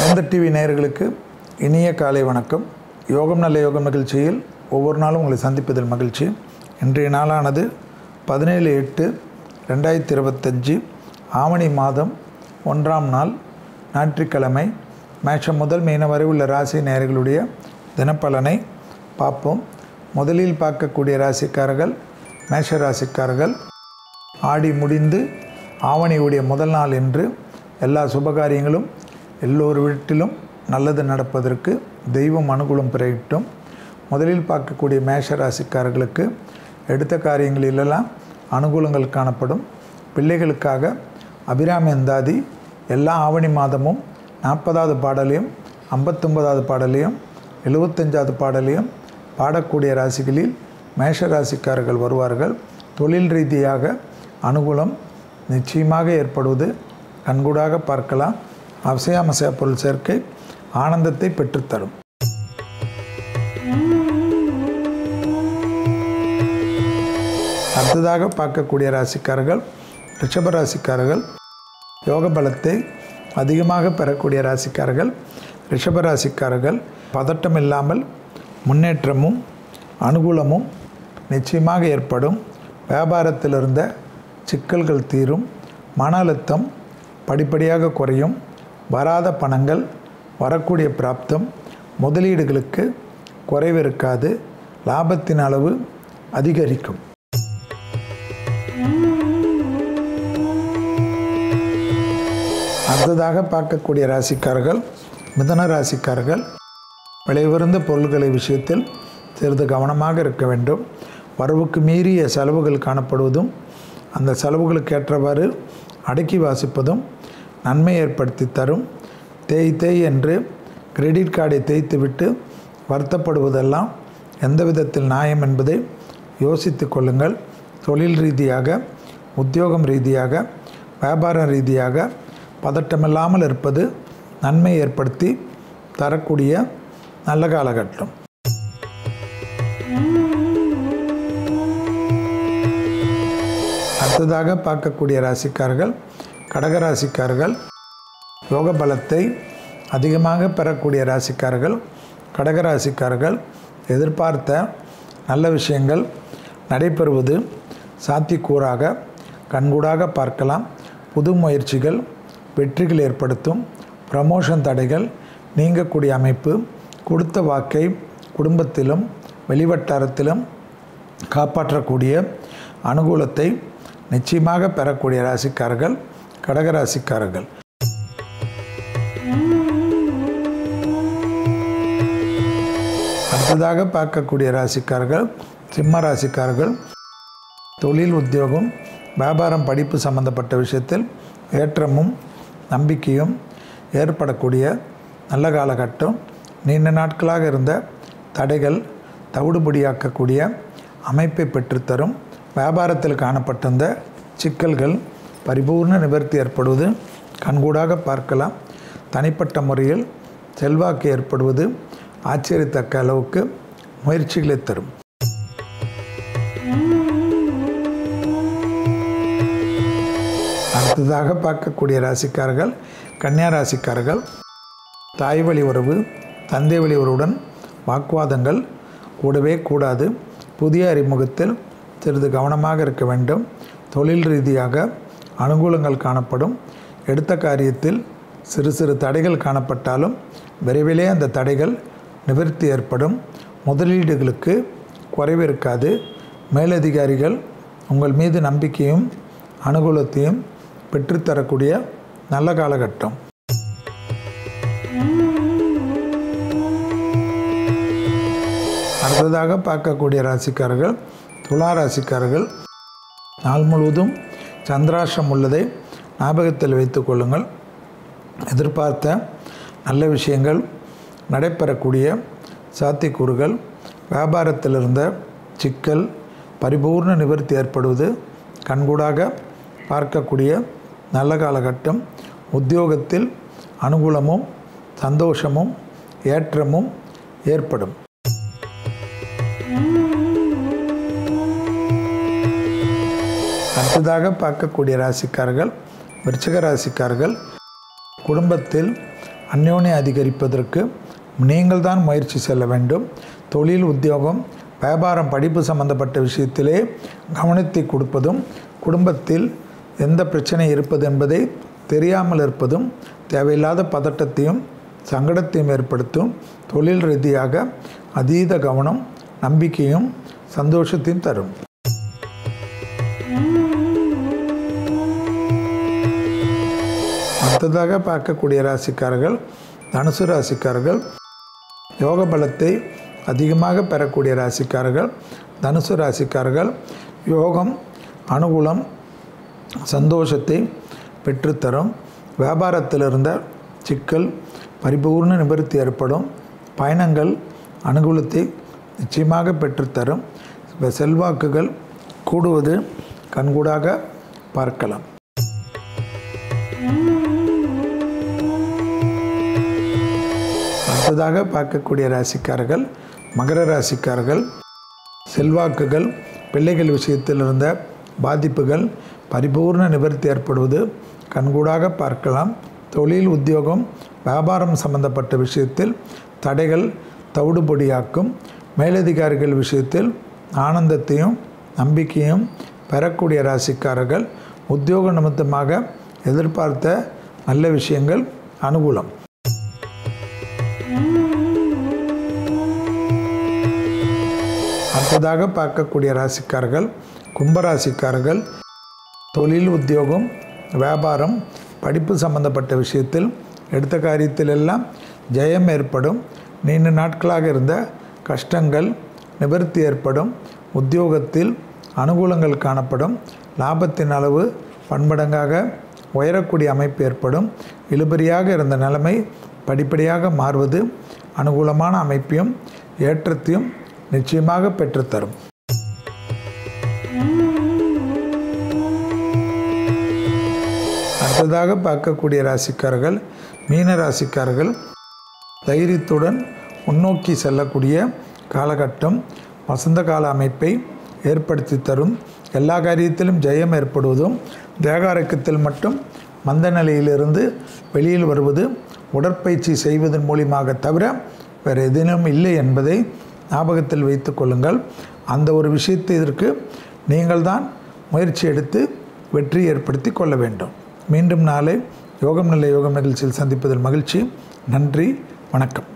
வேந்த TV நேயர்களுக்கு இனிய காலை வணக்கம். யோகம் நல்ல யோகம் நிகழ்ச்சியில் ஒவ்வொரு நாளும் உங்களை சந்திப்பதில் மகிழ்ச்சி. இன்றைய நாளானது 17/8/2025 ஆவணி மாதம் 1ஆம் நாள் ஞாயிற்றுக்கிழமை. மேஷம் முதல் மீனம் வரை உள்ள ராசி நேயர்களுடைய தினப்பலனை பார்ப்போம். முதலில் பார்க்கக்கூடிய ராசிக்காரர்கள் மேஷ ராசிக்காரர்கள். ஆடி முடிந்து ஆவணியுடைய முதல் நாள் என்று எல்லா சுபகாரியங்களும் எல்லோரு வீட்டிலும் நல்லது நடப்பதற்கு தெய்வம் அனுகூலம் பெறட்டும். முதலில் பார்க்கக்கூடிய மேஷ ராசிக்காரர்களுக்கு எடுத்த காரியங்களிலெல்லாம் அனுகூலங்கள் காணப்படும். பிள்ளைகளுக்காக அபிராமி அந்தாதி எல்லா ஆவணி மாதமும் 40வது பாடலையும் 59வது பாடலையும் 75வது பாடலையும் பாடக்கூடிய ராசிகளில் மேஷ ராசிக்காரர்கள் வருவார்கள். தொழில் ரீதியாக அனுகூலம் நிச்சயமாக ஏற்படுவது கண்கூடாக பார்க்கலாம். அவசிய பொருள் சேர்க்கை ஆனந்தத்தை பெற்றுத்தரும். அடுத்ததாக பார்க்கக்கூடிய ராசிக்காரர்கள் ரிஷப ராசிக்காரர்கள். யோக பலத்தை அதிகமாக பெறக்கூடிய ராசிக்காரர்கள் ரிஷப ராசிக்காரர்கள். பதட்டம் இல்லாமல் முன்னேற்றமும் அனுகூலமும் நிச்சயமாக ஏற்படும். வியாபாரத்தில் இருந்த சிக்கல்கள் தீரும். மன அழுத்தம் படிப்படியாக குறையும். வராத பணங்கள் வரக்கூடிய பிராப்தம். முதலீடுகளுக்கு குறைவு இருக்காது. லாபத்தின் அளவு அதிகரிக்கும். அடுத்ததாக பார்க்கக்கூடிய ராசிக்காரர்கள் மிதுன ராசிக்காரர்கள். விலையுயர்ந்த பொருட்களை விஷயத்தில் சிறிது கவனமாக இருக்க வேண்டும். வரவுக்கு மீறிய செலவுகள் காணப்படுவதும் அந்த செலவுகளுக்கு ஏற்றவாறு அடக்கி வாசிப்பதும் நன்மை ஏற்படுத்தி தரும். தேய் என்று கிரெடிட் கார்டை தேய்த்துவிட்டு வருத்தப்படுவதெல்லாம் எந்த விதத்தில் நியாயம் என்பதை யோசித்து கொள்ளுங்கள். தொழில் ரீதியாக உத்தியோகம் ரீதியாக வியாபார ரீதியாக பதட்டமில்லாமல் இருப்பது நன்மை ஏற்படுத்தி தரக்கூடிய நல்ல காலகட்டம். அடுத்ததாக பார்க்கக்கூடிய ராசிக்காரர்கள் கடகராசிக்காரர்கள். யோக பலத்தை அதிகமாக பெறக்கூடிய ராசிக்காரர்கள் கடகராசிக்காரர்கள். எதிர்பார்த்த நல்ல விஷயங்கள் நடைபெறுவது சாத்தியக்கூறாக கண்கூடாக பார்க்கலாம். புது முயற்சிகள் வெற்றிகள் ஏற்படுத்தும். ப்ரமோஷன் தடைகள் நீங்கக்கூடிய அமைப்பு. கொடுத்த வாக்கை குடும்பத்திலும் வெளிவட்டாரத்திலும் காப்பாற்றக்கூடிய அனுகூலத்தை நிச்சயமாக பெறக்கூடிய ராசிக்காரர்கள் கடகராசிக்காரர்கள். அடுத்ததாக பார்க்கக்கூடிய ராசிக்காரர்கள் சிம்ம ராசிக்காரர்கள். தொழில் உத்தியோகம் வியாபாரம் படிப்பு சம்பந்தப்பட்ட விஷயத்தில் ஏற்றமும் நம்பிக்கையும் ஏற்படக்கூடிய நல்ல காலகட்டம். நீண்ட நாட்களாக இருந்த தடைகள் தவிடுபடியாக்கக்கூடிய அமைப்பை பெற்றுத்தரும். வியாபாரத்தில் காணப்பட்டிருந்த சிக்கல்கள் பரிபூர்ண நிவர்த்தி ஏற்படுவது கண்கூடாக பார்க்கலாம். தனிப்பட்ட முறையில் செல்வாக்கு ஏற்படுவது ஆச்சரியத்தக்க அளவுக்கு முயற்சிகளை தரும். அடுத்ததாக பார்க்கக்கூடிய ராசிக்காரர்கள் கன்னியா ராசிக்காரர்கள். தாய் வழி உறவு தந்தை வழி உறவுடன் வாக்குவாதங்கள் கூடவே கூடாது. புதிய அறிமுகத்தில் சிறிது கவனமாக இருக்க வேண்டும். தொழில் ரீதியாக அனுகூலங்கள் காணப்படும். எடுத்த காரியத்தில் சிறு சிறு தடைகள் காணப்பட்டாலும் விரைவிலே அந்த தடைகள் நிவர்த்தி ஏற்படும். முதலீடுகளுக்கு குறைவு இருக்காது. மேலதிகாரிகள் உங்கள் மீது நம்பிக்கையும் அனுகூலத்தையும் பெற்றுத்தரக்கூடிய நல்ல காலகட்டம். அடுத்ததாக பார்க்கக்கூடிய ராசிக்காரர்கள் துலா ராசிக்காரர்கள். நாள் முழுவதும் சந்திராஷ்டிரம் உள்ளதை ஞாபகத்தில் வைத்துக் கொள்ளுங்கள். எதிர்பார்த்த நல்ல விஷயங்கள் நடைபெறக்கூடிய சாத்தியக்கூறுகள். வியாபாரத்தில் இருந்த சிக்கல் பரிபூர்ண நிவர்த்தி ஏற்படுவது கண்கூடாக பார்க்கக்கூடிய நல்ல காலகட்டம். உத்தியோகத்தில் அனுகூலமும் சந்தோஷமும் ஏற்றமும் ஏற்படும். அடுத்ததாக பார்க்கக்கூடிய ராசிக்காரர்கள் விருச்சிக ராசிக்காரர்கள். குடும்பத்தில் அந்யோன்யம் அதிகரிப்பதற்கு நீங்கள் தான் முயற்சி செல்ல வேண்டும். தொழில், உத்தியோகம், வியாபாரம், படிப்பு சம்பந்தப்பட்ட விஷயத்திலே கவனத்தை கொடுப்பதும், குடும்பத்தில் எந்த பிரச்சனை இருப்பது என்பதை தெரியாமல் இருப்பதும் தேவையில்லாத பதட்டத்தையும் சங்கடத்தையும் ஏற்படுத்தும். தொழில் ரீதியாக அதீத கவனம் நம்பிக்கையும் சந்தோஷத்தையும் தரும். அடுத்ததாக பார்க்கக்கூடிய ராசிக்காரர்கள் தனுசு ராசிக்காரர்கள். யோக பலத்தை அதிகமாக பெறக்கூடிய ராசிக்காரர்கள் தனுசு ராசிக்காரர்கள். யோகம் அனுகூலம் சந்தோஷத்தை பெற்றுத்தரும். வியாபாரத்தில் இருந்த சிக்கல் பரிபூர்ண நிவர்த்தி ஏற்படும். பயணங்கள் அனுகூலத்தை நிச்சயமாக பெற்றுத்தரும். செல்வாக்குகள் கூடுவது கண்கூடாக பார்க்கலாம். அடுத்ததாக பார்க்கக்கூடிய ராசிக்காரர்கள் மகர ராசிக்காரர்கள். செல்வாக்குகள், பிள்ளைகள் விஷயத்தில் இருந்த பாதிப்புகள் பரிபூர்ண நிவர்த்தி ஏற்படுவது கண்கூடாக பார்க்கலாம். தொழில், உத்தியோகம், வியாபாரம் சம்பந்தப்பட்ட விஷயத்தில் தடைகள் தவிடுபொடியாக்கும். மேலதிகாரிகள் விஷயத்தில் ஆனந்தத்தையும் நம்பிக்கையும் பெறக்கூடிய ராசிக்காரர்கள். உத்தியோக நிமித்தமாக எதிர்பார்த்த நல்ல விஷயங்கள் அனுகூலம். அடுத்ததாக பார்க்கக்கூடிய ராசிக்காரர்கள் கும்பராசிக்காரர்கள். தொழில், உத்தியோகம், வியாபாரம், படிப்பு சம்பந்தப்பட்ட விஷயத்தில் எடுத்த காரியத்தில் எல்லாம் ஜெயம் ஏற்படும். நீண்ட நாட்களாக இருந்த கஷ்டங்கள் நிவர்த்தி ஏற்படும். உத்தியோகத்தில் அனுகூலங்கள் காணப்படும். லாபத்தின் அளவு பன்மடங்காக உயரக்கூடிய அமைப்பு ஏற்படும். இழுபறியாக இருந்த நிலைமை படிப்படியாக மாறுவது அனுகூலமான அமைப்பையும் ஏற்றத்தையும் நிச்சயமாக பெற்றுத்தரும். அடுத்ததாக பார்க்கக்கூடிய ராசிக்காரர்கள் மீன ராசிக்காரர்கள். தைரியத்துடன் முன்னோக்கி செல்லக்கூடிய காலகட்டம் வசந்த கால அமைப்பை ஏற்படுத்தி தரும். எல்லா காரியத்திலும் ஜெயம் ஏற்படுவதும், தேகாரக்கத்தில் மட்டும் மந்த நிலையிலிருந்து வெளியில் வருவது உடற்பயிற்சி செய்வதன் மூலியமாக தவிர வேறு எதிலும் இல்லை என்பதை ஞாபகத்தில் வைத்து கொள்ளுங்கள். அந்த ஒரு விஷயத்தை இதற்கு நீங்கள் தான் முயற்சி எடுத்து வெற்றி ஏற்படுத்தி கொள்ள வேண்டும். மீண்டும் நாளை யோகம் நல்ல யோகம் நிகழ்ச்சியில் சந்திப்பதில் மகிழ்ச்சி. நன்றி, வணக்கம்.